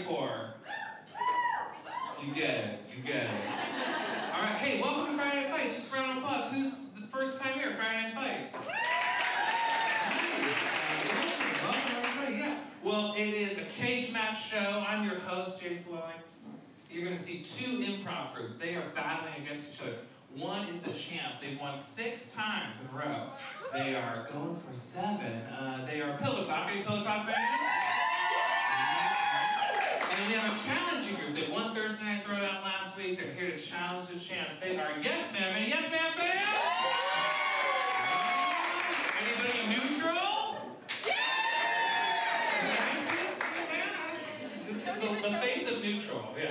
for? You get it. You get it. All right. Hey, welcome to Friday Night Fights. Just a round of applause. Who's the first time here at Friday Night Fights? Welcome, everybody. Yeah. Well, it is a cage match show. I'm your host, Jay Flewelling. You're going to see two improv groups. They are battling against each other. One is the champ. They've won 6 times in a row. They are going for 7. They are Pillow Talk. Are you Pillow Talk fans? And we have a challenging group. They won Thursday Night Throwdown last week. They're here to challenge the champs. They are Yes Ma'am. Any Yes Ma'am fans? Anybody neutral? This is the face of neutral. Yeah.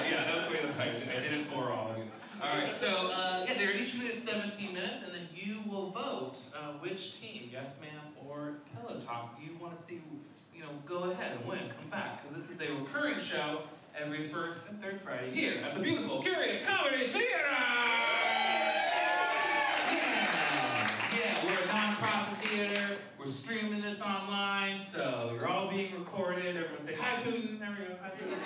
Yeah, that's the way the type did. I did it for all of you. Alright, so yeah, they're each going to get 17 minutes, and then you will vote which team, Yes Ma'am or Pillow Talk, you want to see, you know, go ahead and win, come back. Because this is a recurring show every first and third Friday here at the beautiful, Curious Comedy Theater! Yeah, we're a non-profit theater. We're streaming this online, so you're all being recorded. Everyone say, hi, Putin. There we go. Hi, Putin.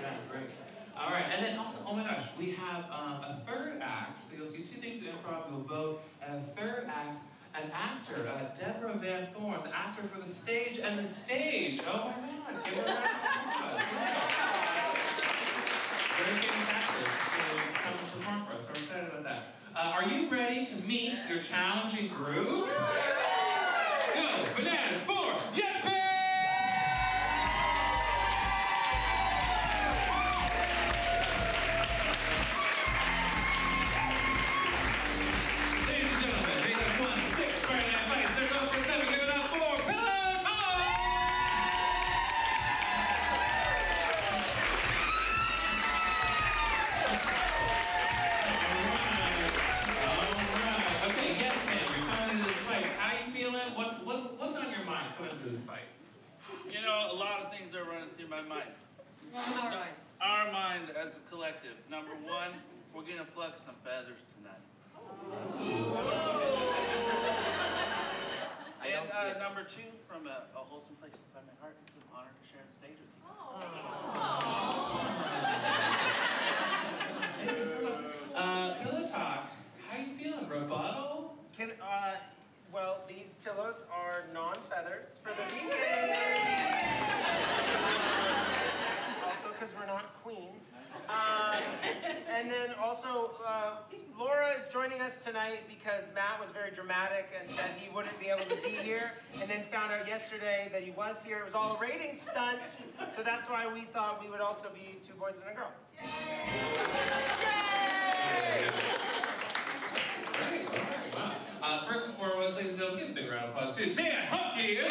Yeah, great. All right, and then also, oh my gosh, we have a third act. So you'll see 2 things in improv, you'll vote, and a third act, an actor, Deborah Van Thorn, the actor for The Stage and The Stage. Oh my God, give her a round of applause. Very famous actress, so come and perform for us, so we're excited about that. Are you ready to meet your challenging group? Go, bananas for Yes Man! What's on your mind coming into this fight? You know, a lot of things are running through my mind. Our mind as a collective. Number 1, we're going to pluck some feathers tonight. And number 2, from a wholesome place inside my heart, it's an honor to share the stage with you. Thank you so much. Pillow Talk, how you feeling? Rebuttal? Well, these pillows are non-feathers for the weekend. Also, because we're not queens. And then also, Laura is joining us tonight because Matt was very dramatic and said he wouldn't be able to be here, and then found out yesterday that he was here. It was all a rating stunt, so that's why we thought we would also be 2 boys and a girl. First and foremost, ladies and gentlemen, give a big round of applause to Dan Humke! Okay.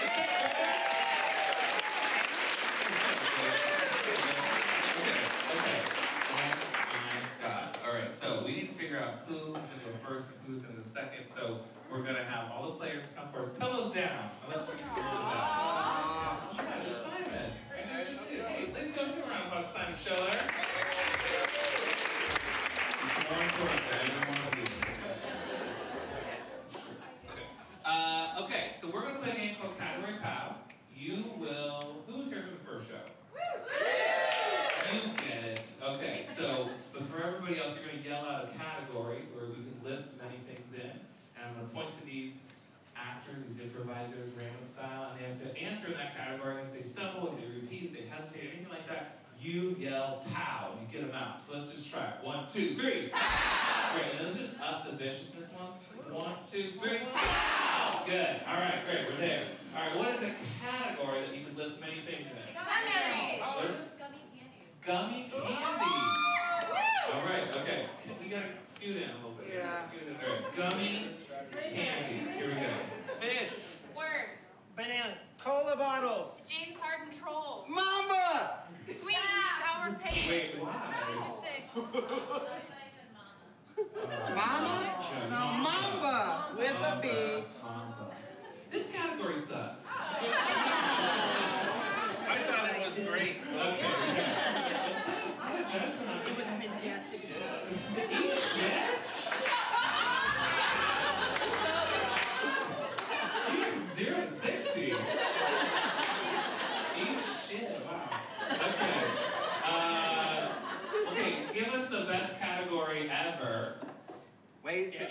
Oh my God. Alright, so we need to figure out who's going to go first and who's going to go second. So we're going to have all the players come first. Pillows down. Unless we can see pillows down. Simon. Hey, ladies and gentlemen, give a round of applause to Simon Schiller. It's more important than anyone of you. Okay, so we're going to play a game called Category Pow. You will... Who's here for the first show? You get it. Okay, so, but for everybody else, you're going to yell out a category where we can list many things in. And I'm going to point to these actors, these improvisers, random style, and they have to answer in that category. If they stumble, if they repeat, if they hesitate, anything like that, you yell pow, and you get them out. So let's just try it. 1, 2, 3, pow! Great, and let's just up the viciousness once. 1, 2, 3, pow! Good. All right, great, we're there. All right, what is a category that you could list many things in? Gummy candies. Gummy candies. All right, okay. We gotta scoot in a little bit. Yeah. Scoot in. All right, gummy candies. Here we go. Fish. Words. Bananas. Cola bottles. James Harden trolls. Mamba! Sweet and sour paste. Wait, why? What did you say? I said mama. Mama? No, Mamba with a B. This category sucks. I thought it was great. It was fantastic. Eat shit? 0 to 60. Eat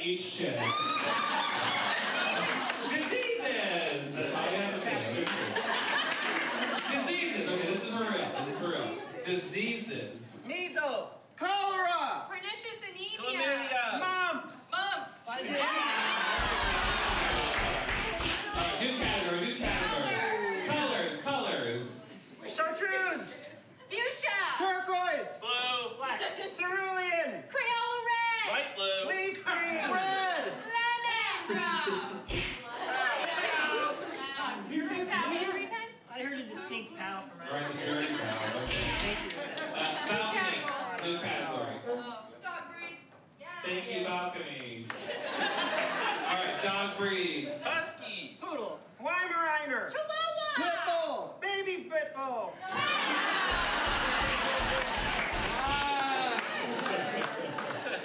eat shit. Diseases! That's all you have to say. Diseases! Okay, this is for real. This is for real. Diseases. Measles. Cholera. Pernicious anemia. Chlamydia. Mumps. Mumps. New category, new category. Colors. Chartreuse. Fuchsia. Turquoise. Blue. Black. Cerulean. Crayola red. Light blue. Leaf green. Red. Lemon drop. You Is said that blue? 3 times? I heard a distinct pow from All right, the jury's out. Okay. Balcony, new category. Dog breeds. Thank you, balcony. All right, dog breeds. Husky. Poodle. Weimaraner. Chihuahua. Pitbull. Baby pitbull.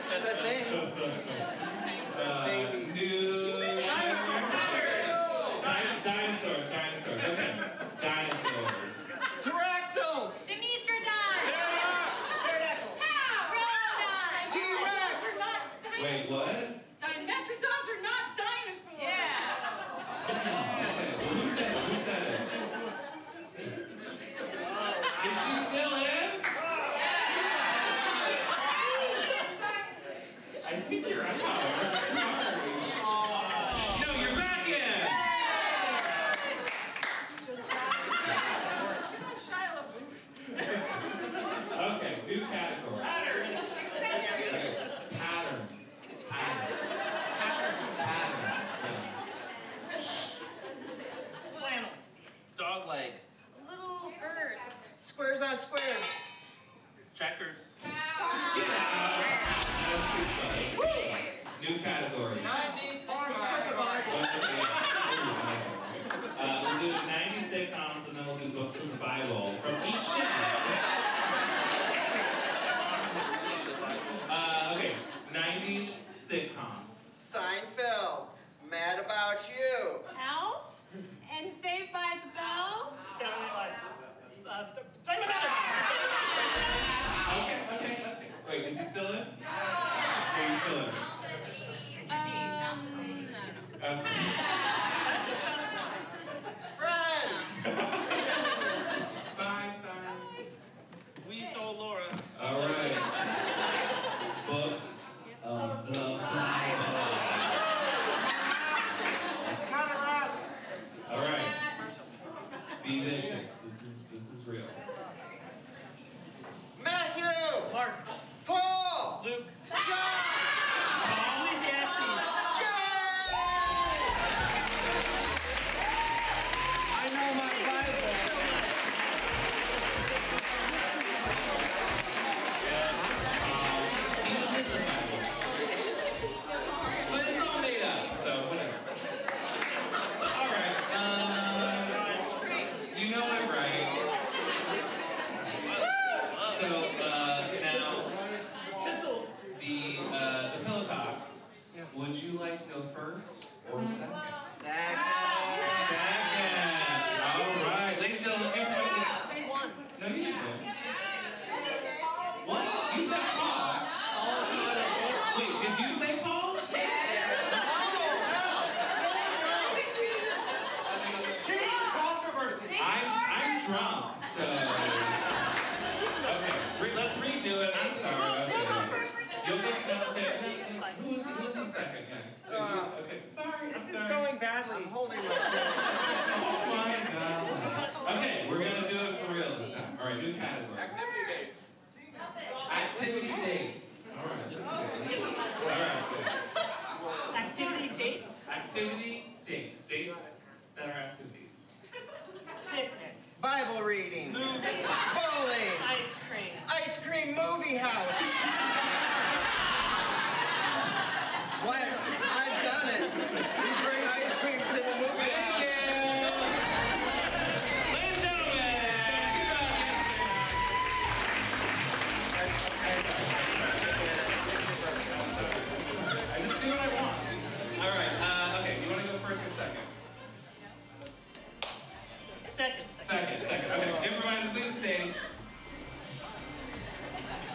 That's a thing. Baby. Dinosaurs. Okay. Dinosaurs. Pterodactyls. Dimetrodon. Troodon. T-Rex. Wait, what? Dimetrodons are not dinosaurs. Yeah. Who said it? Is she still in? I think you're out. Sorry. No, you're back in. Okay, new category. Patterns. Flannel. Dog leg. Little birds. Squares on squares. Checkers. Get out. That's too slow. New category. 90s. We'll do 90 sitcoms and then we'll do books from the Bible from each channel. Okay, 90s sitcoms. Seinfeld. Mad About You. Alf. And Saved by the Bell. Saturday Night Live. Okay. Wait, is he still in? Yeah, he's still in. Okay. Friends. Bye, Simon. We stole Laura. All right. Books of the Bible. Not allowed. All right. Be vicious. This is real. Matthew. Mark. Paul. Luke. John. Ecclesiastes. I know my Bible. But it's all made up, so whatever. All right. You know I'm right. So now the pillow talks. Would you like to go first or second? Second. All right, ladies and gentlemen, Improv. No, you didn't. What? You said Paul. Wait, did you say Paul? Controversy. I'm drunk, so. Okay, let's redo it. I'm sorry. Okay. You'll get okay. Who's the second guy? Okay, sorry. This I'm is sorry. going badly. I'm holding my Oh my God. Okay, we're gonna do it for real this time. All right, new category. Activity dates. Activity dates. All right. All right. Activity dates. Activity dates. Dates that are activities. Picnic. Bible reading. Movie. Bowling. Ice cream. Ice cream movie house. What? I've done it. We bring ice cream to the movie Thank house. you. Ladies and gentlemen, give it up. I just do what I want. All right. Okay. You want to go first or second? Second. Second. Okay. Improvisers, leave the stage.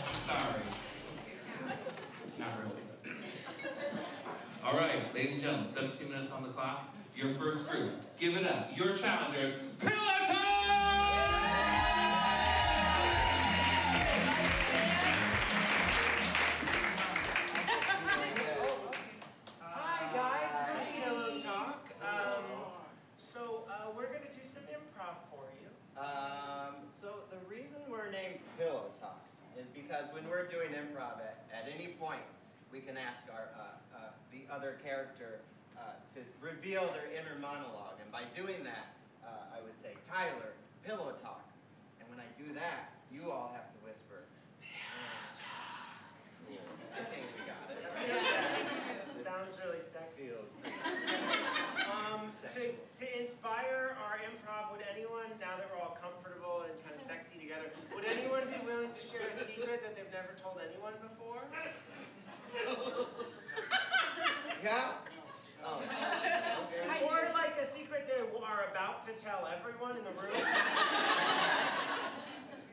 I'm sorry. Not really. Ladies and gentlemen, 17 minutes on the clock. Your first group. Give it up. Your challengers, Pillow Talk! Hi guys, we're Pillow Talk. We're gonna do some improv for you. So the reason we're named Pillow Talk is because when we're doing improv at any point, we can ask our the other character to reveal their inner monologue, and by doing that, I would say, Tyler, Pillow Talk, and when I do that, you all have to whisper, Pillow Talk. Cool. I think we got it. Sounds really sexy. Feels pretty To inspire our improv, would anyone, now that we're all comfortable and kind of sexy together, would anyone be willing to share a secret that they've never told anyone before? Yeah? Oh. Okay. Or like a secret they are about to tell everyone in the room?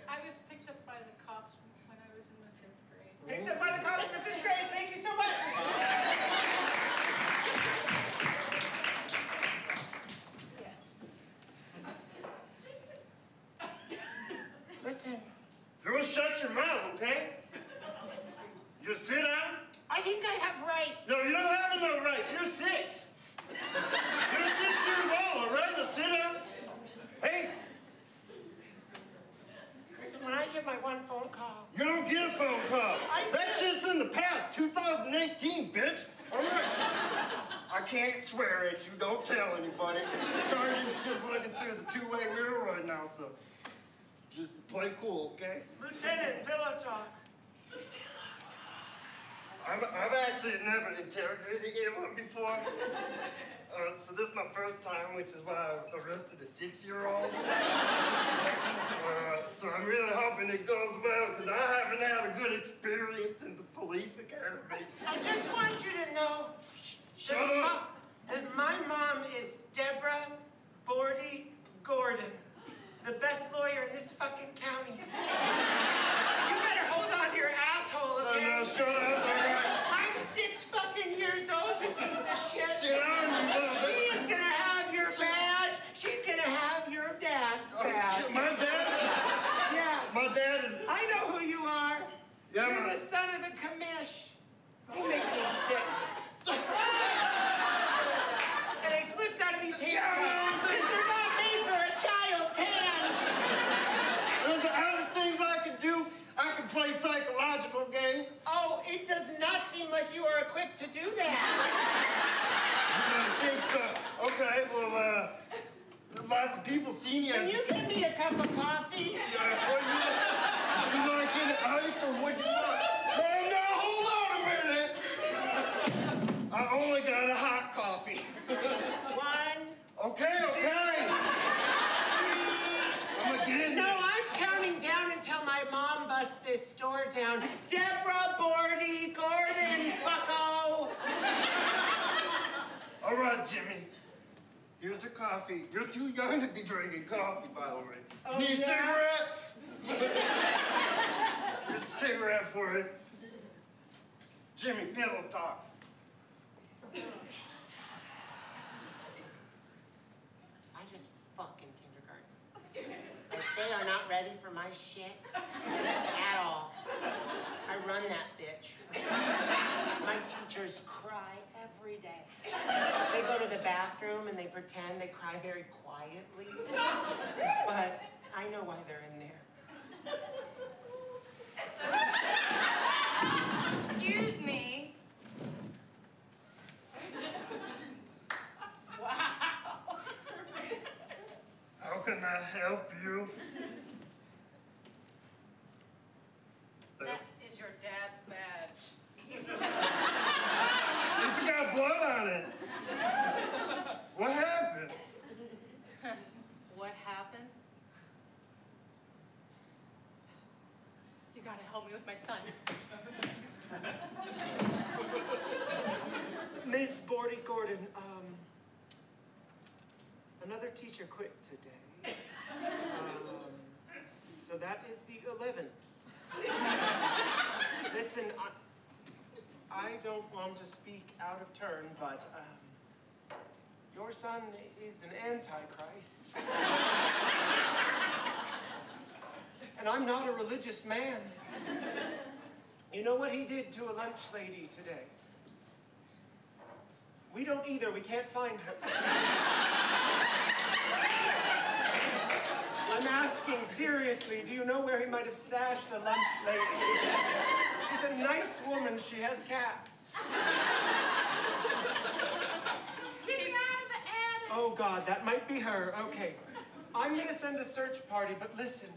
I was picked up by the cops when I was in the 5th grade. Picked up by the cops in the 5th grade. Thank you so much. Yes. Listen, You shut your mouth, okay? You sit down? I think I have rights. No, you don't have no rights. You're 6. You're 6 years old, all right? Now sit down. Hey, Listen, when I get my one phone call, you don't get a phone call. That shit's in the past, 2018, bitch. All right. I can't swear at you. Don't tell anybody. Sergeant's just looking through the two-way mirror right now, so just play cool, okay? Lieutenant, Pillow Talk. I've actually never interrogated anyone before. So this is my first time, which is why I arrested a 6-year-old. So I'm really hoping it goes well, because I haven't had a good experience in the police academy. I just want you to know Shut up. that my mom is Deborah Bordy Gordon, the best lawyer in this fucking county. You better hold on to your asshole, okay? No, shut up, all right? I'm 6 fucking years old, you piece of shit. Sit down, you little She is gonna have your badge. She's gonna have your dad's badge. shit, my dad? Yeah. My dad is... I know who you are. Yeah, You're my- the son of the commish. You make me sick. And I slipped out of these handcuffs because they're not made for a child's hands. There's other things I can do. I can play psychological games. Oh, it does not seem like you are equipped to do that. I think so. Okay, well, lots of people seen you. Can you give me a cup of coffee? Would you like any ice or would you want? No, hold on a minute. I only got a hot coffee. 1, Okay. I'm gonna get in No, there. I'm counting down until my mom busts this door down. Deborah Bordy Gordon, fucko. All right, Jimmy. Here's your coffee. You're too young to be drinking coffee, by the way. Oh, Need a yeah? cigarette? Here's a cigarette for it. Jimmy, Pillow Talk. I just fucking kindergarten. Like, they are not ready for my shit at all. I run that bitch. My teachers cry every day. They go to the bathroom and they pretend they cry very quietly. But I know why they're in there. Excuse me. Wow. How can I help you? That is your dad's badge. It's got blood on it. What happened? What happened? You gotta help me with my son. Miss Bordy Gordon, another teacher quit today. So that is the 11th. Listen, I don't want to speak out of turn, but your son is an antichrist. And I'm not a religious man. You know what he did to a lunch lady today? We don't either. We can't find her. I'm asking seriously, do you know where he might have stashed a lunch lady? She's a nice woman. She has cats. Get me out of the attic! Oh, God, that might be her. Okay. I'm going to send a search party, but listen.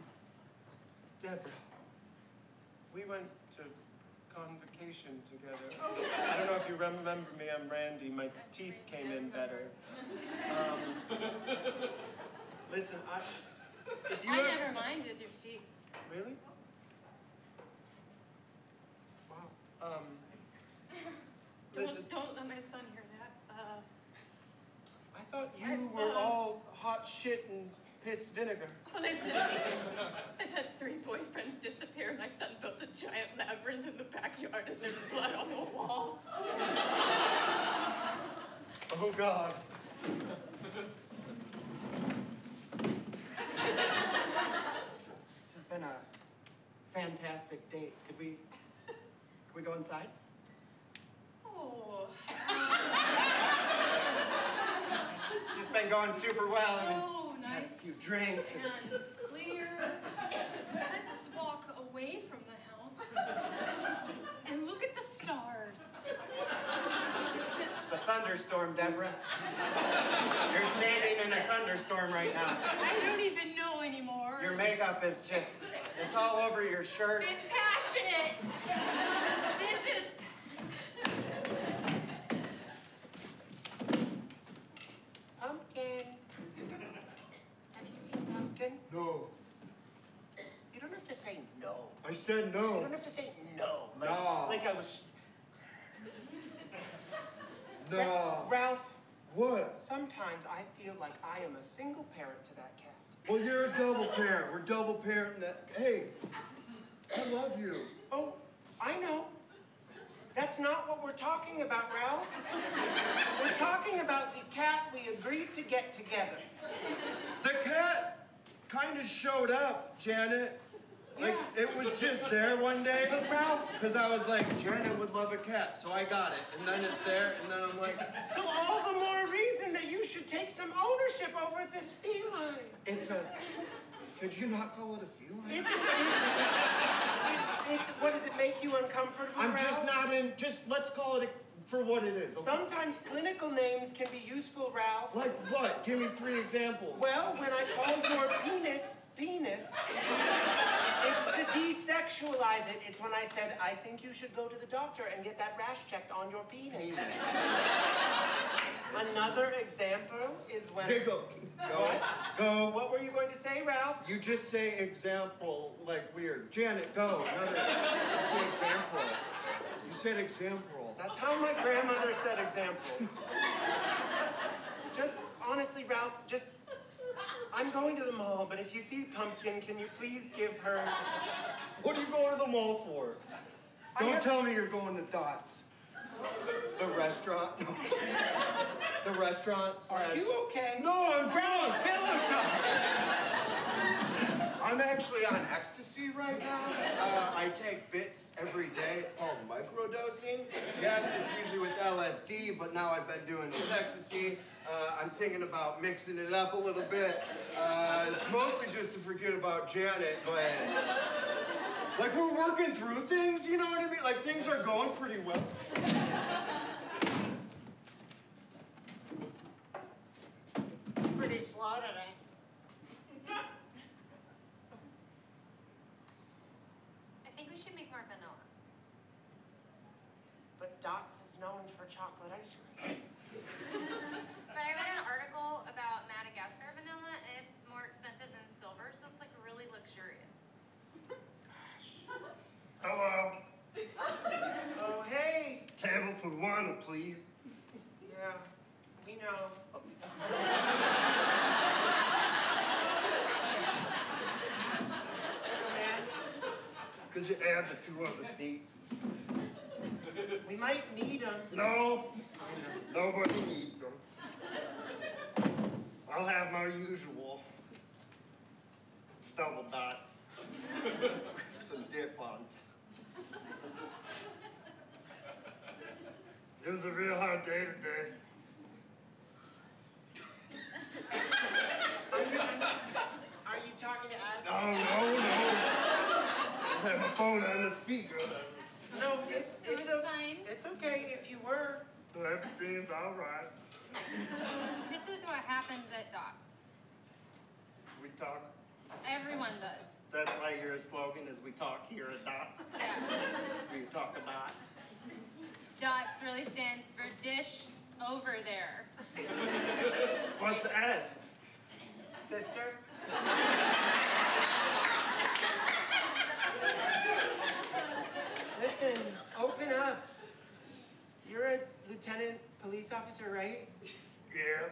Deborah, we went to convocation together. I don't know if you remember me. I'm Randy. My teeth came in better. Listen, if you I ever... never minded your teeth. Really? Wow. Listen, Don't let my son hear that. I thought you were all hot shit and piss vinegar. Listen, I've had 3 boyfriends disappear. My son built a giant labyrinth in the backyard and there's blood on the walls. Oh, God. This has been a fantastic date. Could we go inside? Oh. It's just been going super well. I mean, So had a nice few drinks. and clear. Let's walk away from the house and look at the stars. It's a thunderstorm, Deborah. You're standing in a thunderstorm right now. I don't even know anymore. Your makeup is just, it's all over your shirt. It's passionate. This is Pumpkin. Have you seen Pumpkin? No. You don't have to say no. I said You no. don't have to say no. No. Like I was... No. Ralph, What? sometimes I feel like I am a single parent to that cat. Well, you're a double parent. We're double parenting that. Hey, I love you. Oh, I know. That's not what we're talking about, Ralph. We're talking about the cat we agreed to get together. The cat kind of showed up, Janet. Like, it was just there one day. But Ralph... Because I was like, Janet would love a cat, so I got it. And then it's there, and then I'm like, So all the more reason that you should take some ownership over this feline. it's a... Could you not call it a feline? It's what does it make you uncomfortable, I'm Ralph? just not in... Just, let's call it for what it is. Okay? Sometimes clinical names can be useful, Ralph. Like what? Give me 3 examples. Well, when I called your penis, it's to desexualize it. It's when I said, I think you should go to the doctor and get that rash checked on your penis. Another example is when... Okay, go. Go. What were you going to say, Ralph? You just say example like weird. Janet, go. Another. You say example. You said example. That's how my grandmother said example. Just, honestly, Ralph, just... I'm going to the mall, but if you see Pumpkin, can you please give her... What are you going to the mall for? Don't tell me you're going to Dots. The restaurant. The restaurant. Are you okay? No, I'm drunk. Pillow talk. I'm actually on ecstasy right now. I take bits every day. It's called microdosing. Yes, it's usually with LSD, but now I've been doing it with ecstasy. I'm thinking about mixing it up a little bit. It's mostly just to forget about Janet, but like we're working through things, you know what I mean? Like things are going pretty well. It's pretty slow today. I think we should make more vanilla. But Dots is known for chocolate ice cream. But I read an article about Madagascar vanilla, and it's more expensive than silver, so it's like really luxurious. Hello. Oh, hey. Table for 1, please. Yeah, we know. Could you add the 2 other seats? We We might need them. No, nobody needs them. I'll have my usual double dots. Some dip on top. It was a real hard day today. Are you talking to us? Oh, no. I have my phone on the speaker. No, it's fine. It's okay if you were. So everything's all right. This is what happens at dots. We talk. Everyone does. That's why your slogan is we talk here at Dots. Yeah. We talk at Dots. Dots really stands for dish over there. What's the S? Sister? Listen, open up. You're a lieutenant police officer, right? Yeah.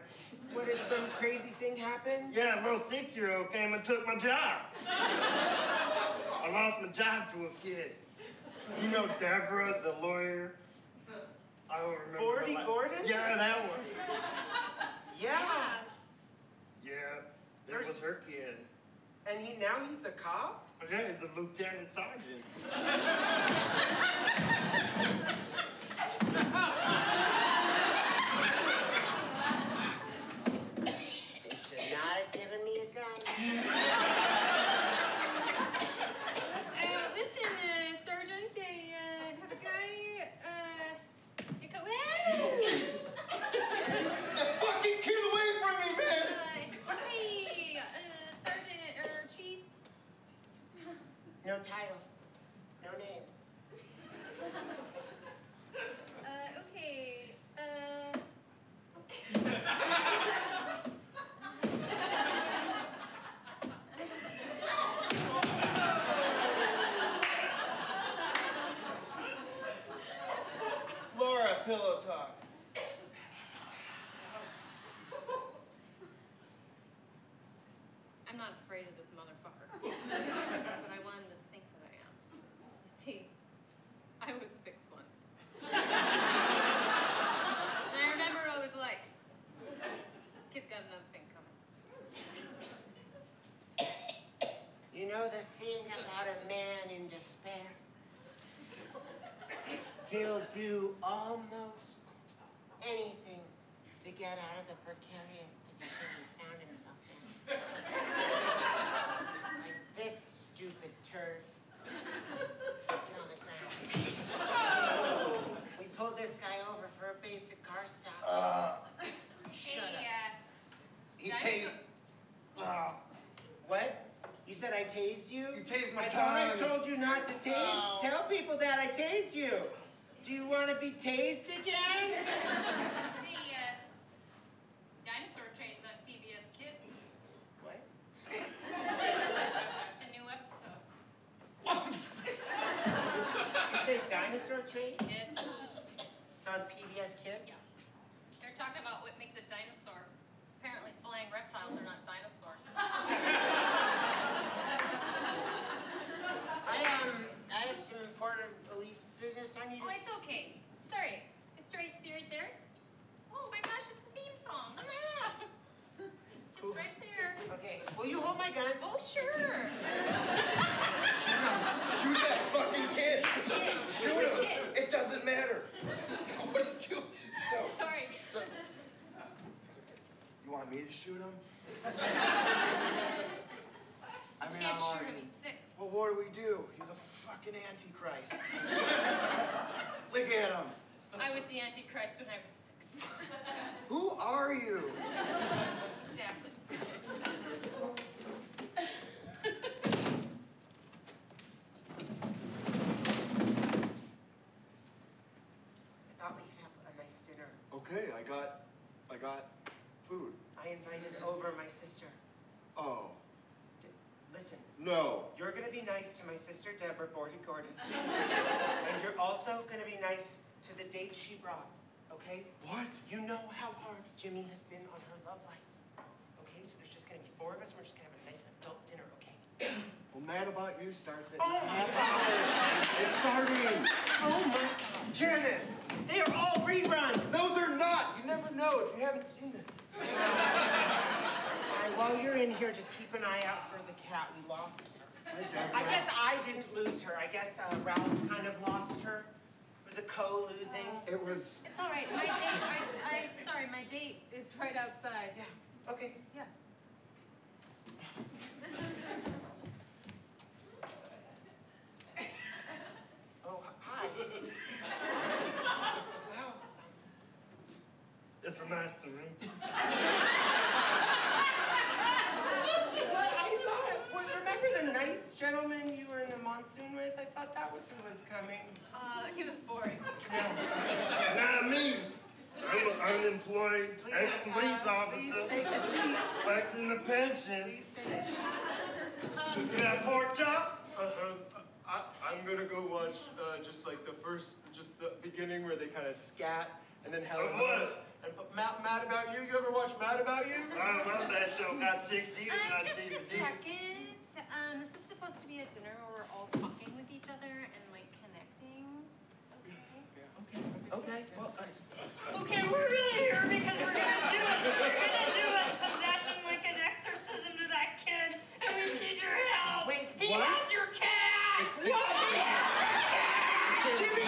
What, did some crazy thing happen? Yeah, a little 6-year-old came and took my job. I lost my job to a kid. You know Deborah, the lawyer? I don't remember. Bordy Gordon? Yeah, that one. Yeah. Yeah, that was her kid. And now he's a cop? Yeah, he's the lieutenant sergeant. They should not have given me a gun. Listen, Sergeant, I have a guy, Jesus. That fucking kid away from me, man! hey, Sergeant, or Chief. No titles. No names. Okay, Laura, pillow talk. I'm not afraid of this motherfucker. But I want him to think that I am. You see, I was 6 once. And I remember what it was like. This kid's got another thing coming. You know the thing about a man in despair? He'll do almost anything to get out of the precarious position he's found himself in. Like this stupid turd. Get on the ground. We pulled this guy over for a basic car stop. Shut up. He tased. What? You said I tased you? You tased my I thought I tongue. told you not to tase. Oh. Tell people that I tased you. Do you want to be tased again? Hey, dinosaur trains on PBS Kids. What? It's a new episode. Did you say dinosaur train? Did? It's on PBS Kids? Yeah. They're talking about what makes a dinosaur. Apparently flying reptiles are not dinosaurs. I have some important police business I need to... Oh, it's okay. Sorry. It's right, see right there? Oh my gosh, it's the theme song. Just right there. Okay, will you hold my gun? Oh, sure. Shoot that fucking kid! Kid. Shoot Who's a him! kid? It doesn't matter! What are you doing? No. Sorry. You want me to shoot him? I mean, Can't I'm shoot already... him, he's 6. Well, what do we do? He's a fucking antichrist. Look at him. I was the Antichrist when I was 6. Who are you? Exactly. I thought we could have a nice dinner. Okay, I got food. I invited over my sister. Oh, Listen, no. you're going to be nice to my sister, Deborah Bordy Gordon. And you're also going to be nice to the date she brought, okay? What? You know how hard Jimmy has been on her love life. Okay, so there's just going to be 4 of us, and we're just going to have a nice adult dinner, okay? Well, Mad About You starts at Oh my half hour. It's starting. Oh my God. Janet! They are all reruns. No, they're not. You never know if you haven't seen it. All right, while you're in here, just keep an eye out for the cat. We lost her. I guess I didn't lose her. I guess Ralph kind of lost her. It was a co-losing. It was... It's all right. My date, I'm sorry, my date is right outside. Yeah, okay. Yeah. Oh, hi. Wow. It's nice to meet you. Well, I thought, remember the nice gentleman you were in the monsoon with? I thought that was who was coming. He was boring. Not me. I'm an unemployed ex-police Please officer take a seat. collecting the pension. Please take a seat. You got pork chops? I'm gonna go watch just like the beginning where they kind of scat, and then Helen Of what? Hunt and Mad About You. You ever watch Mad About You? I love that show. Got 6 seasons on Just a DVD. second. This is supposed to be a dinner where we're all talking with each other and like connecting. Okay. Okay, well, Okay, we're really here because we're gonna do it. We're gonna do a possession like an exorcism to that kid, and we need your help. Wait, he what? has your cat. Jimmy!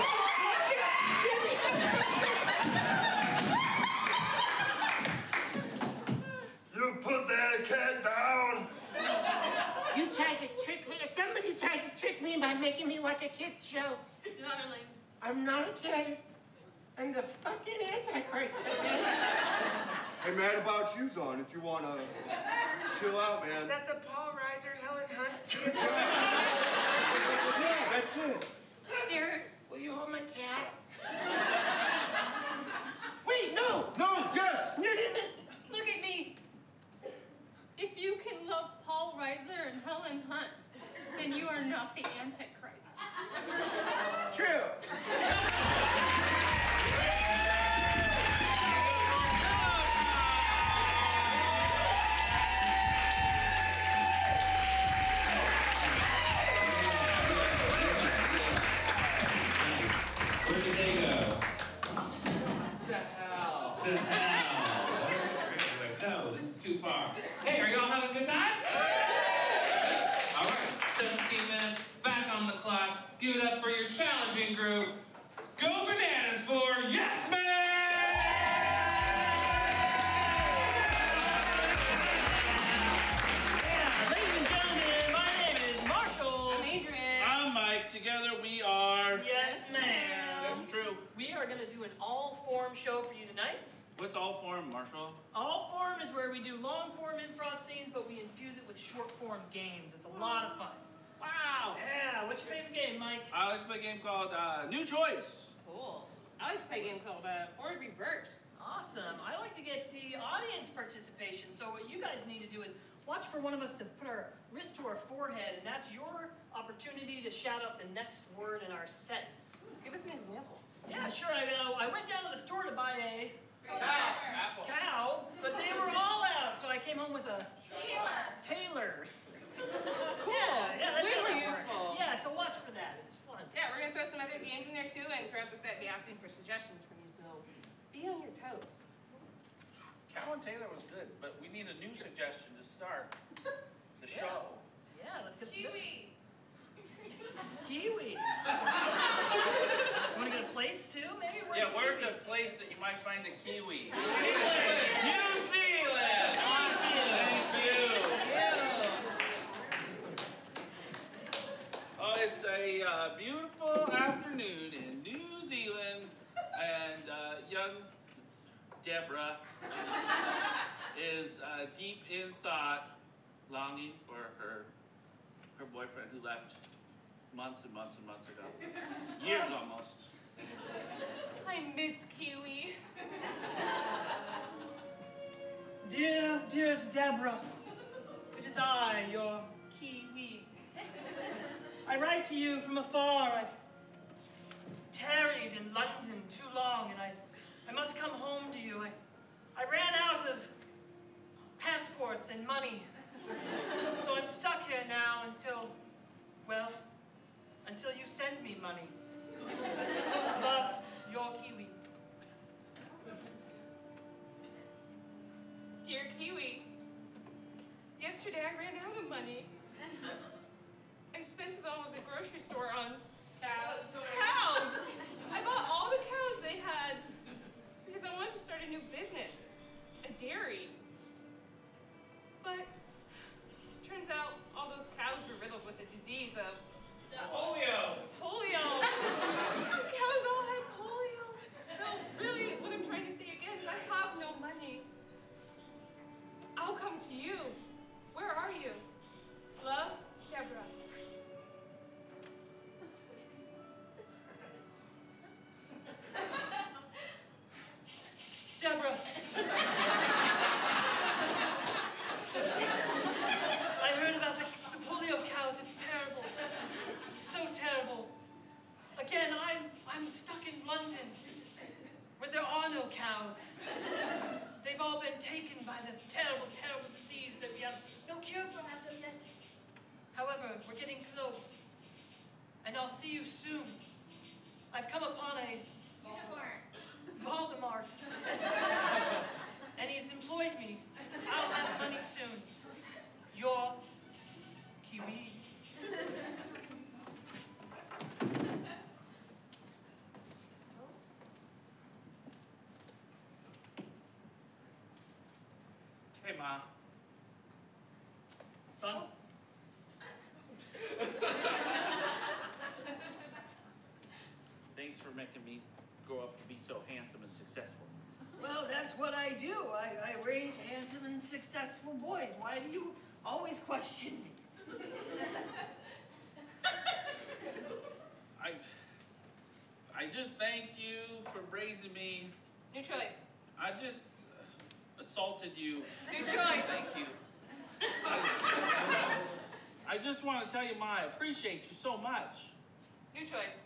You put that cat down. You tried to trick me, or somebody tried to trick me by making me watch a kid's show. Darling. I'm not a kid. I'm the fucking Antichrist, okay? Hey, Mad About You's on if you wanna chill out, Is man. that the Paul Reiser, Helen Hunt? Yeah, that's it. There. Will you hold my cat? Wait, no! No, yes. Look at me. If you can love Paul Reiser and Helen Hunt, then you are not the Antichrist. True. Where did they go? To hell. To hell. No, this is too far. Hey, are y'all having a good time? All right, 17 minutes, back on the clock. Give it up for your challenging group. Go bananas for Yes Man! Ladies and gentlemen, my name is Marshall. I'm Adrienne. I'm Mike. Together we are. Yes, ma'am. That's true. We are going to do an all-form show for you tonight. What's all form, Marshall? All-form is where we do long-form improv scenes, but we infuse it with short-form games. It's a lot of fun. Wow. Yeah, what's your favorite game, Mike? I like to play a game called New Choice. Cool. I like to play a game called Forward Reverse. Awesome. I like to get the audience participation. So what you guys need to do is watch for one of us to put our wrist to our forehead, and that's your opportunity to shout out the next word in our sentence. Give us an example. Yeah, sure. I went down to the store to buy a Apple. cow, but they were all out, so I came home with a Taylor. Cool. Yeah, that's Way how more it works. useful. Yeah, so watch for that. It's fun. Yeah, we're gonna throw some other games in there too, and throughout the set, be asking for suggestions from you. So be on your toes. Cow and Taylor was good, but we need a new suggestion to start the show. Yeah, let's get some Kiwi. Want to get a place too, maybe? Where's a place that you might find a kiwi? New Zealand! Thank you. Oh, it's a beautiful afternoon in New Zealand, and young Deborah is deep in thought, longing for her boyfriend who left months and months and months ago. Years almost. I miss Kiwi. Dearest Deborah, it is I, your Kiwi. I write to you from afar. I've tarried in London too long, and I must come home to you. I ran out of passports and money, so I'm stuck here now until you send me money. Love, your Kiwi. Dear Kiwi, yesterday I ran out of money. I spent it all at the grocery store on cows. Cows! I bought all the cows they had because I wanted to start a new business, a dairy. But turns out all those cows were riddled with the disease of Polio! polio. The cows all had polio. So really, what I'm trying to say again is I have no money. I'll come to you. Where are you? Love, Deborah. Deborah. I heard about the polio cows. It's terrible. So terrible. Again, I'm stuck in London, where there are no cows. They've all been taken by the terrible, terrible disease that we have no cure for as of yet. However, we're getting close, and I'll see you soon. I've come upon a Voldemort, and he's employed me. I'll have money soon. Your Kiwi. Hey, Ma. Son? Thanks for making me grow up to be so handsome and successful. Well, that's what I do. I raise handsome and successful boys. Why do you always question me? I just thank you for raising me. New choice. I just assaulted you. New choice. Thank you. I just want to tell you, Ma, I appreciate you so much. New choice.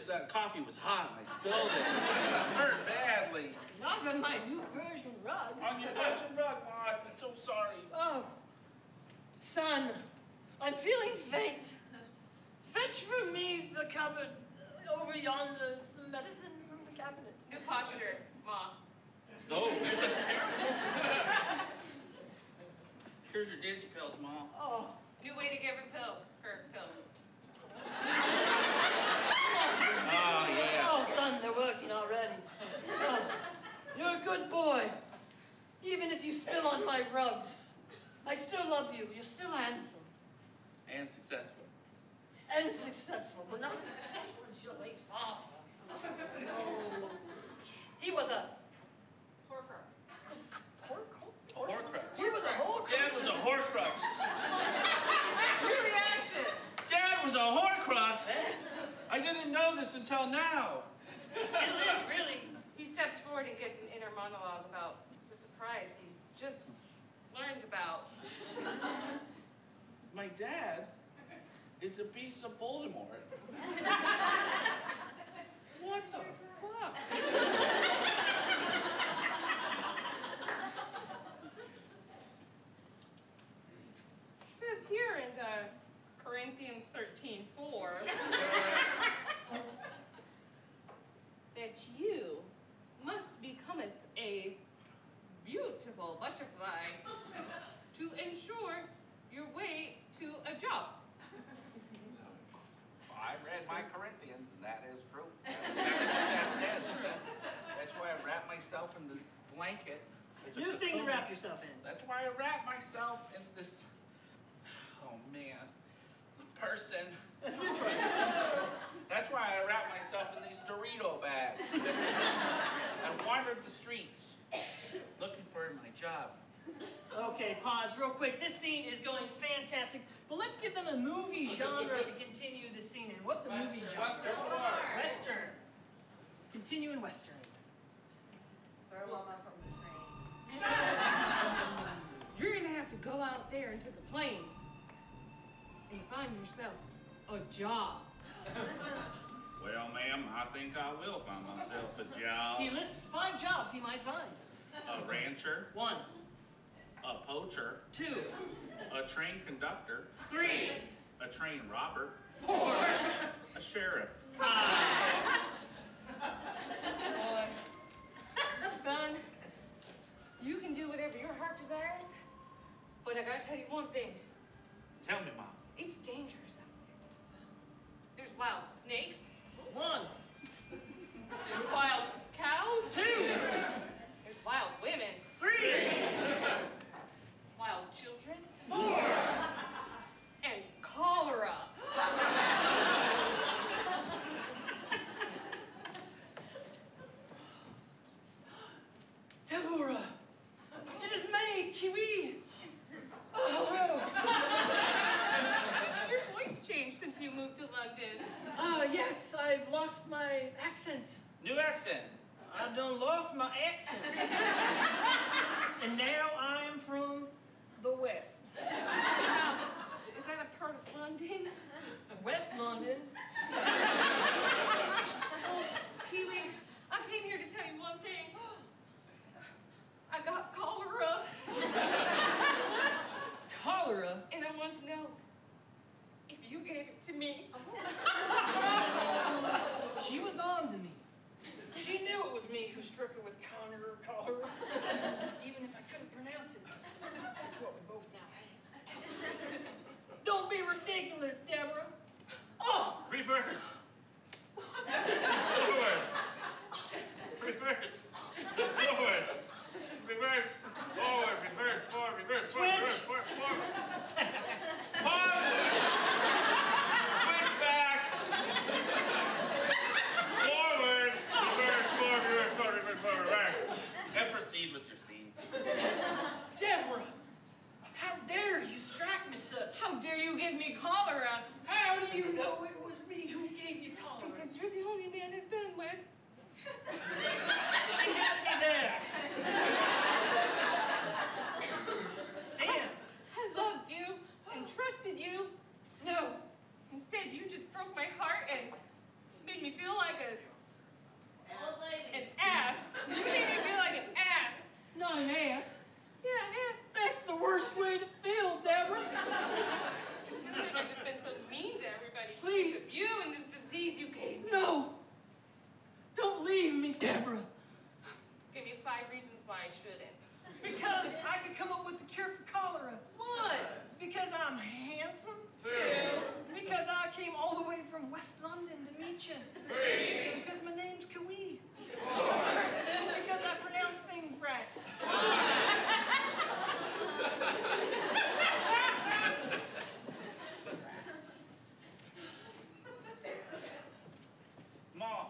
That coffee was hot and I spilled it. It hurt badly. Not on my new Persian rug. On your Persian rug, Ma, I'm so sorry. Oh, son, I'm feeling faint. Fetch for me the cupboard over yonder, some medicine from the cabinet. New posture, Ma. Oh, here's your dizzy pills, Ma. Oh. New way to give her pills. Her pills. Oh, yeah. Oh, son, they're working already. Oh, you're a good boy. Even if you spill on my rugs, I still love you. You're still handsome. And successful. And successful, but not as successful as your late father. Oh. He was a Horcrux. Horcrux. He was a Horcrux. Dad was a Horcrux. Your reaction. Dad was a Horcrux. I didn't know this until now. Still is, really. He steps forward and gives an inner monologue about the surprise he's just learned about. My dad is a piece of Voldemort. What the fuck? It says here in Corinthians 13:4 that you must becometh a beautiful butterfly to ensure your way to a job. I read my Corinthians, and that is true. That says. That's why I wrap myself in the blanket. It's a New thing to cocoon. wrap yourself in. That's why I wrap myself in this. Oh man, person. New choice. That's why I wrap myself in these Dorito bags. I wandered the streets looking for my job. Okay, pause real quick. This scene is going fantastic, but let's give them a movie genre to continue the scene in. What's a movie genre? Western. Continue in Western. Throw mama from the train. You're gonna have to go out there into the plains and find yourself a job. Well, ma'am, I think I will find myself a job. He lists 5 jobs he might find. A rancher, 1, a poacher, 2, a train conductor, 3, a a trained robber. 4. A sheriff. 5. Boy. Son, you can do whatever your heart desires, but I gotta tell you one thing. Tell me, Mom. It's dangerous out there. There's wild snakes. 1. There's wild cows. 2. There's wild women. 3. Wild children. 4. And cholera. Deborah! It is me, Kiwi! Oh, hello! Your voice changed since you moved to London. Yes, I've lost my accent. New accent. I done lost my accent. And now I am from the West. Now, is that a part of London? West London. Oh, Kiwi, I came here to tell you one thing. I got cholera. Cholera? And I want to know if you gave it to me. She was on to me. She knew it was me who struck her with cholera. Even if I couldn't pronounce it. That's what we both now have. Don't be ridiculous, Deborah. Oh! Reverse. Forward. Reverse. Forward. Reverse. Forward. Reverse. Forward. Reverse. Forward. Reverse. Forward. Forward. Pause. Switch back. Forward. Reverse. Forward. Reverse. Forward. Reverse. Forward. Reverse. And proceed with your scene. Deborah! How dare you strike me such? How dare you give me cholera? How do you know it was me who gave you cholera? Because you're the only man I've been with. She had me there. Damn. I loved you and trusted you. No. Instead, you just broke my heart and made me feel like an ass. You made me feel like an ass. Not an ass. Yeah, an ass. That's the worst way to feel, Deborah. I feel like I've just been so mean to everybody. Please. Because of you and this disease you gave me. No. Don't leave me, Deborah. Give me 5 reasons why I shouldn't. Because I could come up with the cure for cholera. 1. Because I'm handsome. 2. Because I came all the way from West London to meet you. 3. Because my name's Kiwi. 4. Because I pronounce things right. Mom.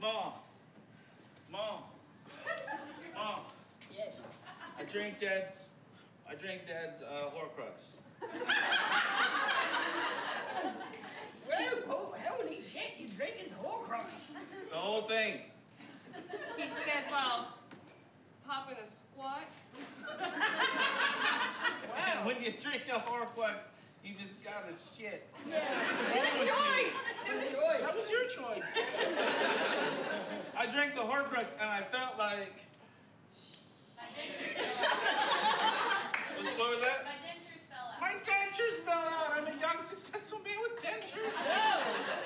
Mom. Mom. Mom. Yes. I drank Dad's Horcrux. Well, holy shit, you drink his Horcrux. The whole thing. He said while popping a squat. And when you drink a Horcrux, you just gotta shit. Yeah. Good choice! Good choice. That was your choice. I drank the Horcrux and I felt like... What was that? My dentures fell out. My dentures fell out. I'm a young, successful man with dentures.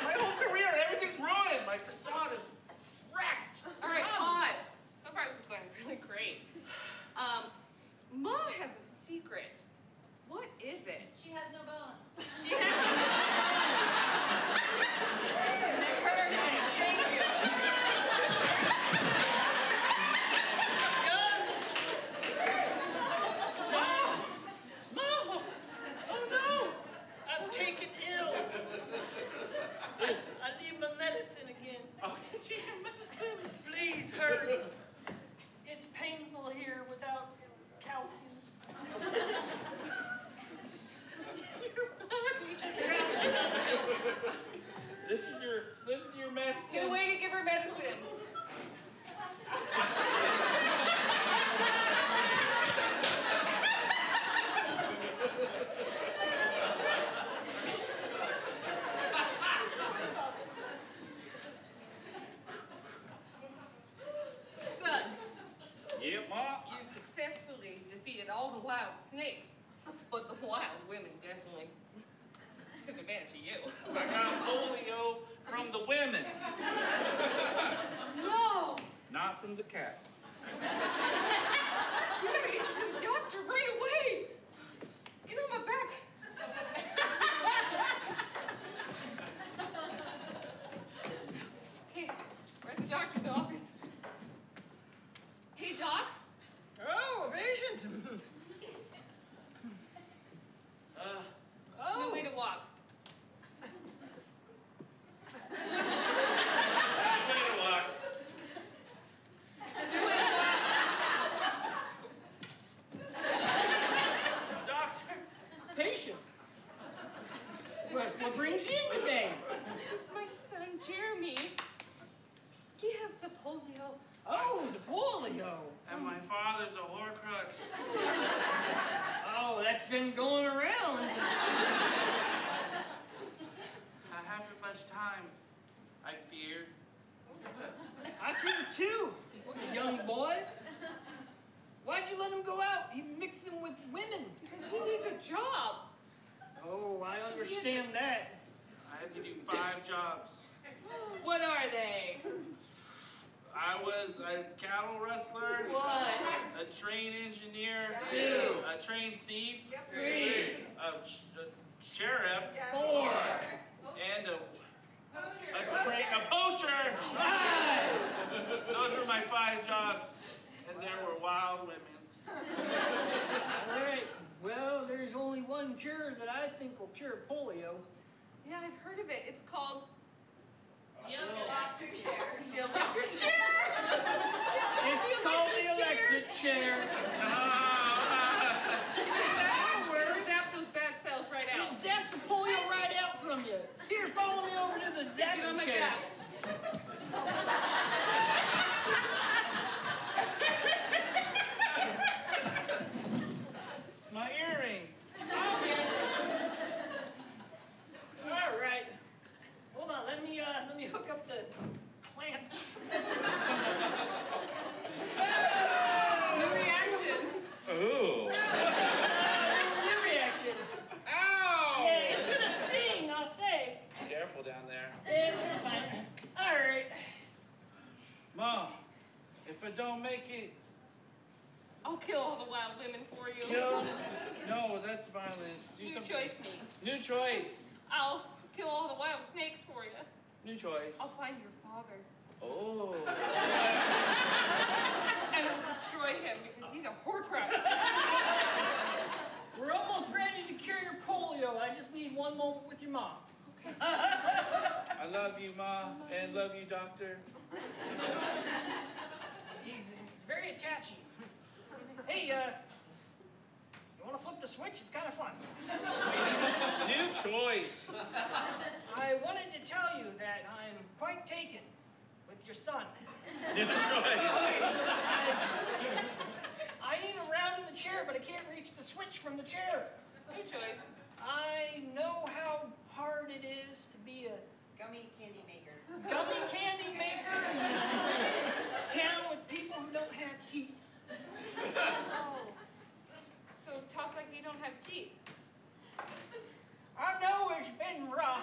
My whole career, everything's ruined. My facade is wrecked. All right, pause. So far, this is going really great. Ma has a secret. What is it? She has no bones. She has. Perfect. Thank you. Mom! Oh no! I'm taken ill. I need my medicine again. Oh, get you your medicine. Please, hurry. It's painful here without calcium. This is your medicine. New way to give her medicine. Son, Yeah, Ma. you successfully defeated all the wild snakes, but the wild women definitely. took advantage of you. I got polio from the women, No! not from the cat. We gotta get you to the doctor right away! Get on my back! Hey, we're at the doctor's office. Hey, Doc. Oh, a patient. No way to walk. Doctor. Patient. What brings you in today? This is my son, Jeremy. He has the polio. Oh, the polio. And my father's a horcrux. Oh, that's been going around. I haven't much time, I fear. I fear too, young boy. Why'd you let him go out? You mix him with women. Because he needs a job. Oh, I understand that. I had to do 5 jobs. What are they? I was a cattle rustler. 1. A train engineer. 2. A train thief. 3. A sheriff. 4. And a poacher. 5. Those were my 5 jobs. And there were wild women. All right. Well, there's only one cure that I think will cure polio. Yeah, I've heard of it. It's called... The electric chair. The electric chair! It's called the electric chair. It'll zap those bad cells right out. It zaps the polio right out from you. Here, follow me over to the Get on zapping my chair. back. My earring. All right. Hold on. Let me hook up the clamp. No reaction. Ooh. New reaction. Ow! Yeah, it's gonna sting, I'll say. Careful down there. Yeah, fine. All right. Mom, if I don't make it, I'll kill all the wild women for you. kill. No, that's violent. Do New something. choice me. New choice. I'll kill all the wild snakes for you. New choice. I'll find your father. Oh. And I'll destroy him because he's a horcrux. We're almost ready to cure your polio. I just need one moment with your mom. I love you, Ma, and love you, Doctor. He's very attaching. Hey, you want to flip the switch? It's kind of fun. New choice. I wanted to tell you that I'm quite taken with your son. New choice. I need him around in the chair, but I can't reach the switch from the chair. New choice. I know how hard it is to be a Gummy candy maker. gummy candy maker in a town with people who don't have teeth. Oh. So talk like you don't have teeth. I know it's been rough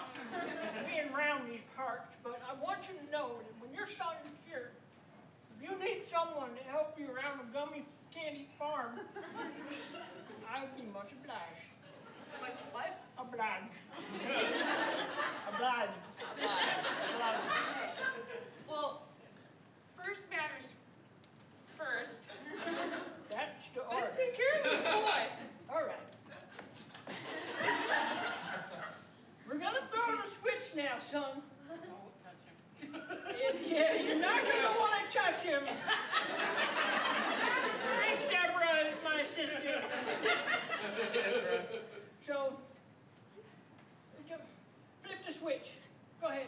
being around these parts, but I want you to know that when you're starting here, if you need someone to help you around a gummy candy farm, I would be much obliged. Much what? Obliged. Obliged. Obliged. Well, first matters first. That's the order. Let's take care of this boy. All right. We're gonna throw the switch now, son. Don't touch him. Yeah, you're not gonna want to touch him. Thanks, Deborah, is my assistant. So, flip the switch. Go ahead.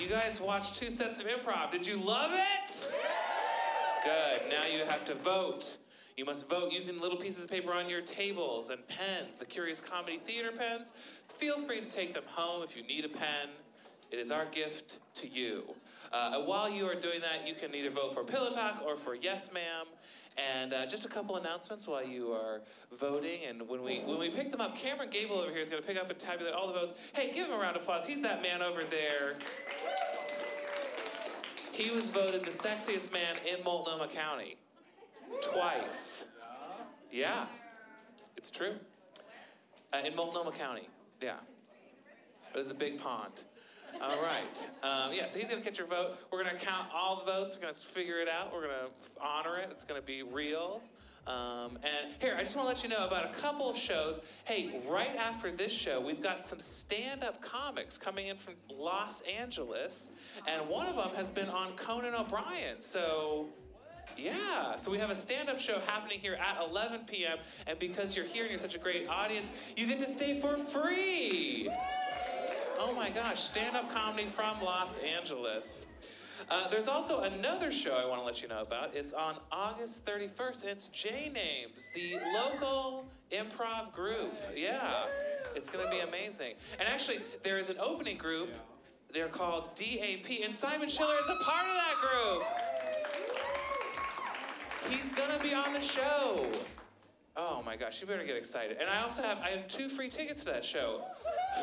You guys watched 2 sets of improv. Did you love it? Good. Now you have to vote. You must vote using little pieces of paper on your tables and pens, the Curious Comedy Theater pens. Feel free to take them home if you need a pen. It is our gift to you. While you are doing that, you can either vote for Pillow Talk or for Yes Ma'am. And just a couple announcements while you are voting. And when we pick them up, Cameron Gable over here is going to pick up and tabulate all the votes. Hey, give him a round of applause. He's that man over there. He was voted the sexiest man in Multnomah County. Twice. Yeah, it's true. In Multnomah County, yeah. It was a big pond. All right. Yeah, so he's going to get your vote. We're going to count all the votes. We're going to figure it out. We're going to honor it. It's going to be real. And here, I just want to let you know about a couple of shows. Hey, right after this show, we've got some stand-up comics coming in from Los Angeles. And one of them has been on Conan O'Brien. So, yeah. So we have a stand-up show happening here at 11 p.m. And because you're here and you're such a great audience, you get to stay for free. Oh my gosh, stand-up comedy from Los Angeles. There's also another show I want to let you know about. It's on August 31st. It's J-Names, the local improv group. Yeah, it's going to be amazing. And actually, there is an opening group. They're called DAP, and Simon Schiller is a part of that group. He's going to be on the show. Oh my gosh, you better get excited. And I have 2 free tickets to that show.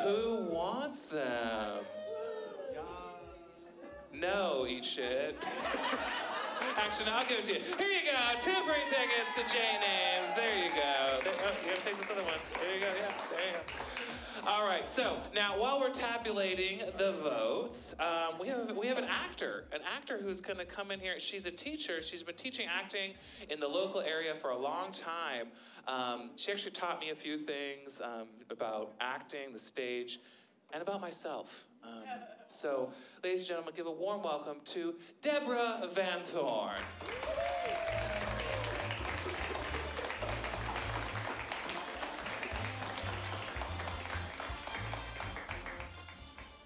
Who wants them? No, eat shit. Actually, no, I'll give it to you. Here you go, 2 free tickets to J-Names. There you go. You gotta take this other one. There you go, yeah, there you go. All right, so now while we're tabulating the votes, we have an actor who's gonna come in here. She's a teacher. She's been teaching acting in the local area for a long time. She actually taught me a few things about acting, the stage, and about myself. So, ladies and gentlemen, give a warm welcome to Deborah Van Thorn.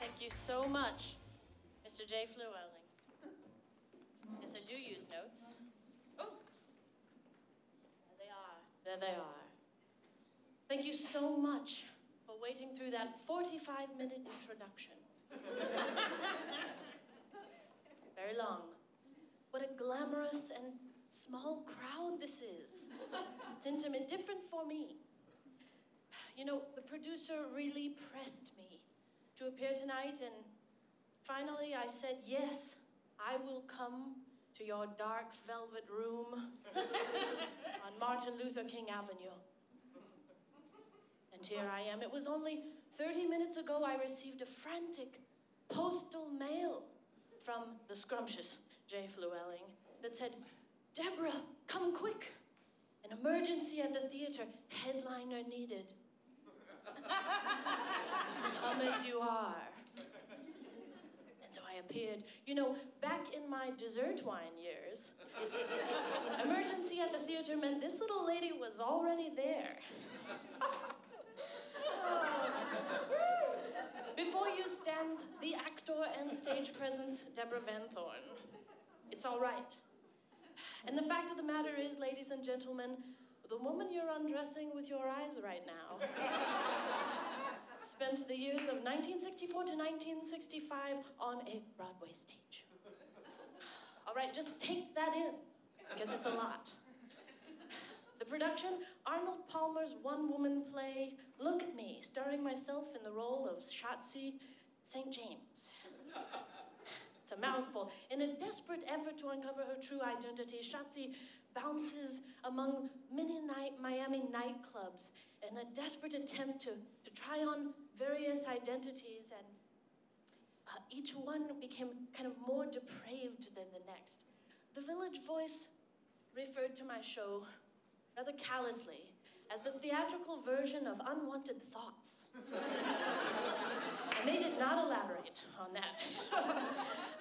Thank you so much, Mr. J. Flewelling. Yes, I do use notes. Oh, there they are. Thank you so much for waiting through that 45-minute introduction. Very long. What a glamorous and small crowd this is. It's intimate, different for me. You know, the producer really pressed me to appear tonight, and finally I said, yes, I will come to your dark velvet room on Martin Luther King Avenue. And here I am. It was only 30 minutes ago I received a frantic postal mail from the scrumptious J. Flewelling that said, Deborah, come quick. An emergency at the theater, headliner needed. Come as you are. And so I appeared. You know, back in my dessert wine years, emergency at the theater meant this little lady was already there. Before you stands the actor and stage presence, Deborah Van Thorn. It's all right. And the fact of the matter is, ladies and gentlemen, the woman you're undressing with your eyes right now spent the years of 1964 to 1965 on a Broadway stage. All right, just take that in, because it's a lot. The production, Arnold Palmer's one-woman play, Look at Me, starring myself in the role of Shotzi St. James. It's a mouthful. In a desperate effort to uncover her true identity, Shotzi bounces among many Miami nightclubs in a desperate attempt to try on various identities, and each one became kind of more depraved than the next. The Village Voice referred to my show rather callously as the theatrical version of Unwanted Thoughts. And they did not elaborate on that.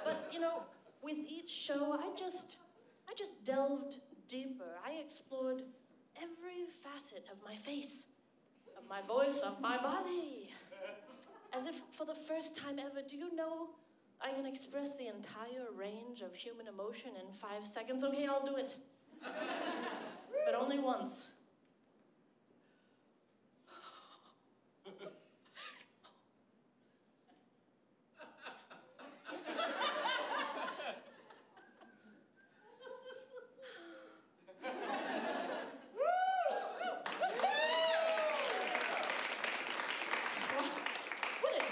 But, you know, with each show, I just delved deeper. I explored every facet of my face, of my voice, of my body. As if for the first time ever, do you know, I can express the entire range of human emotion in 5 seconds. Okay, I'll do it. But only once.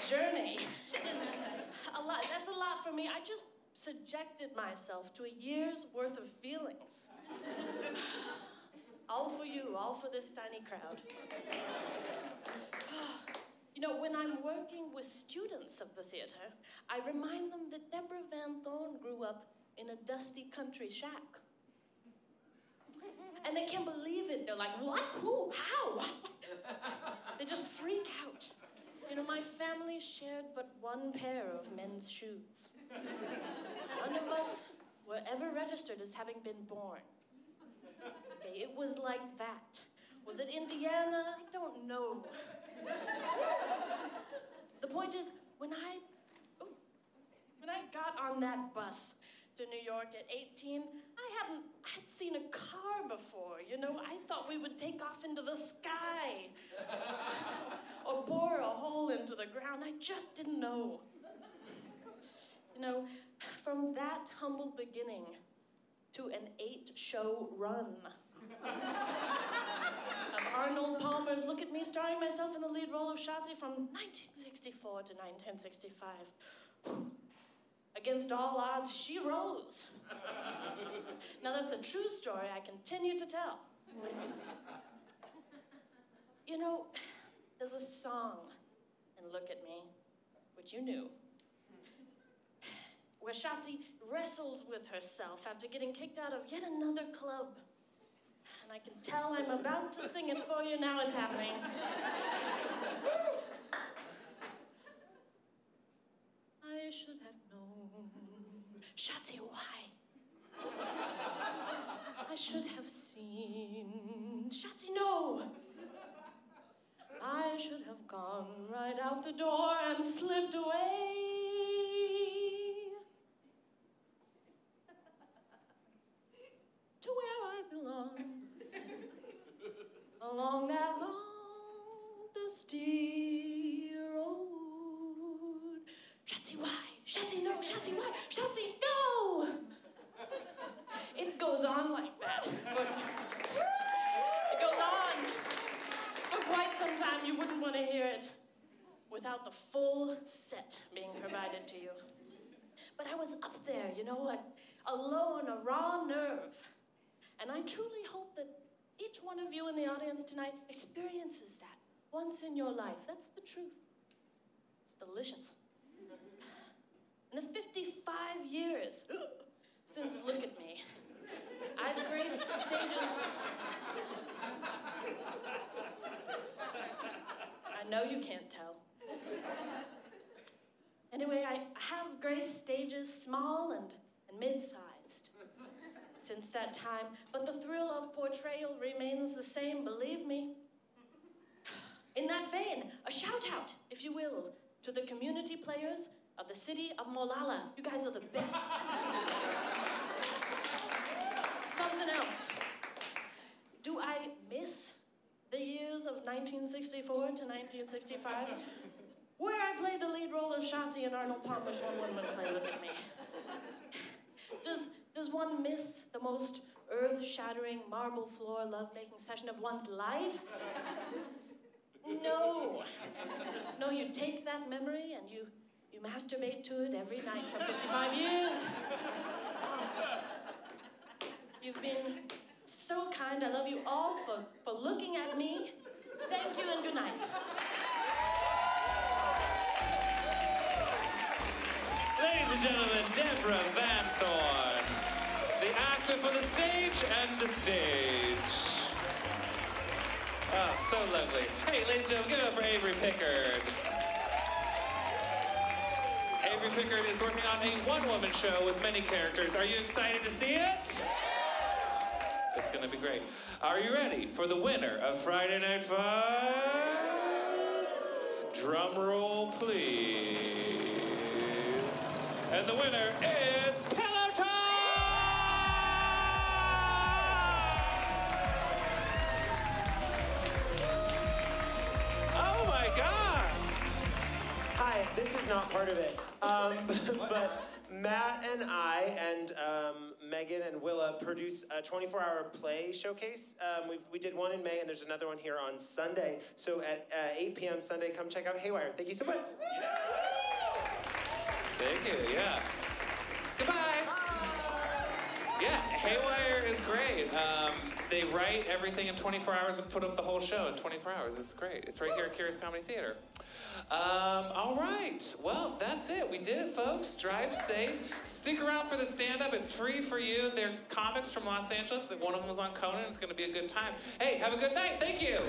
Journey. It is a lot. That's a lot for me. I just subjected myself to a year's worth of feelings. All for you, all for this tiny crowd. You know, when I'm working with students of the theater, I remind them that Deborah Van Thorn grew up in a dusty country shack. And they can't believe it. They're like, what? Who? How? What? They just freak out. You know, my family shared but one pair of men's shoes. None of us were ever registered as having been born. Okay, it was like that. Was it Indiana? I don't know. The point is, when I got on that bus to New York at 18, I had seen a car before, you know? I thought we would take off into the sky or bore a hole into the ground. I just didn't know. You know, from that humble beginning to an 8-show run of Arnold Palmer's Look at Me, starring myself in the lead role of Shotzi from 1964 to 1965. Against all odds, she rose. Now that's a true story I continue to tell. You know, there's a song in Look at Me, which you knew, where Shotzi wrestles with herself after getting kicked out of yet another club. And I can tell I'm about to sing it for you. Now it's happening. I should have known. Shotzi, why? I should have seen. Shotzi, no! I should have gone right out the door and slipped away. To where I belong. Along that long, dusty road. Shotzi, why? Shotzi, no. Shotzi, why? Shotzi, go! It goes on like that. It goes on for quite some time. You wouldn't want to hear it without the full set being provided to you. But I was up there, you know, alone, a raw nerve. And I truly hope that each one of you in the audience tonight experiences that once in your life. That's the truth. It's delicious. In the 55 years since Look at Me, I've graced stages. I know you can't tell. Anyway, I have graced stages small and mid-sized since that time, but the thrill of portrayal remains the same, believe me. In that vein, a shout out, if you will, to the community players of the city of Molalla. You guys are the best. Something else. Do I miss the years of 1964 to 1965? Where I played the lead role of Shotzi in Arnold Palmer's one-woman play, Look at Me. Does one miss the most earth-shattering, marble floor love-making session of one's life? No. No, you take that memory and you masturbate to it every night for 55 years. Oh. You've been so kind. I love you all for looking at me. Thank you and good night. Ladies and gentlemen, Deborah Van Thorn, the actor for the stage and the stage. Oh, so lovely. Hey, ladies and gentlemen, give it up for Avery Pickard. Avery Pickard is working on a one-woman show with many characters. Are you excited to see it? It's gonna be great. Are you ready for the winner of Friday Night Fights? Drum roll, please. And the winner is Pillow Talk! Oh my God! Hi, this is not part of it. But Matt and I and Megan and Willa produce a 24-hour play showcase. We did one in May, and there's another one here on Sunday. So at 8 p.m. Sunday, come check out Haywire. Thank you so much. Thank you, yeah. Goodbye. Yeah, Haywire is great. They write everything in 24 hours and put up the whole show in 24 hours. It's great. It's right here at Curious Comedy Theater. All right. Well, that's it. We did it, folks. Drive safe. Stick around for the stand-up. It's free for you. They're comics from Los Angeles. One of them was on Conan. It's going to be a good time. Hey, have a good night. Thank you.